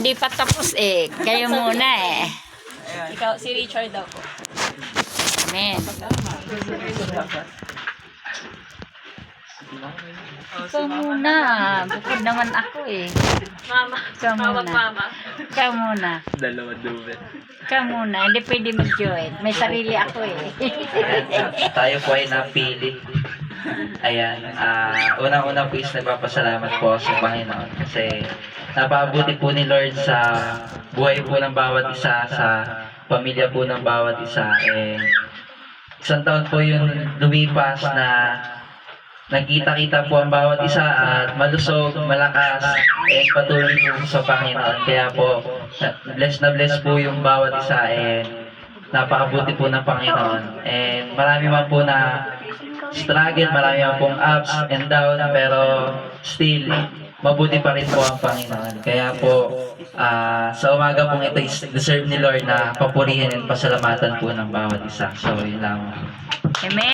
Hindi pa tapos eh. Kayo muna eh. Ikaw, si Richard daw po. Amen. Ikaw muna. Bukod naman ako eh. Mama. Ikaw Tawag muna. mama. Ikaw muna. Dalawa duvet. Ikaw muna. Hindi pwede mag-join. May sarili ako eh. Tayo po ay napili. Ayan, unang-una po is nagpapasalamat po sa Panginoon kasi napabuti po ni Lord sa buhay po ng bawat isa, sa pamilya po ng bawat isa. Isang taon po yung lumipas na nagkita-kita po ang bawat isa at malusog, malakas, and patuloy po sa Panginoon. Kaya po, bless na bless po yung bawat isa and napakabuti po ng Panginoon. And marami man po na struggle, marami man pong ups and down, pero still, mabuti pa rin po ang Panginoon. Kaya po, sa umaga pong ito is deserve ni Lord na papurihin at pasalamatan po ng bawat isa. So, yun lang. Amen.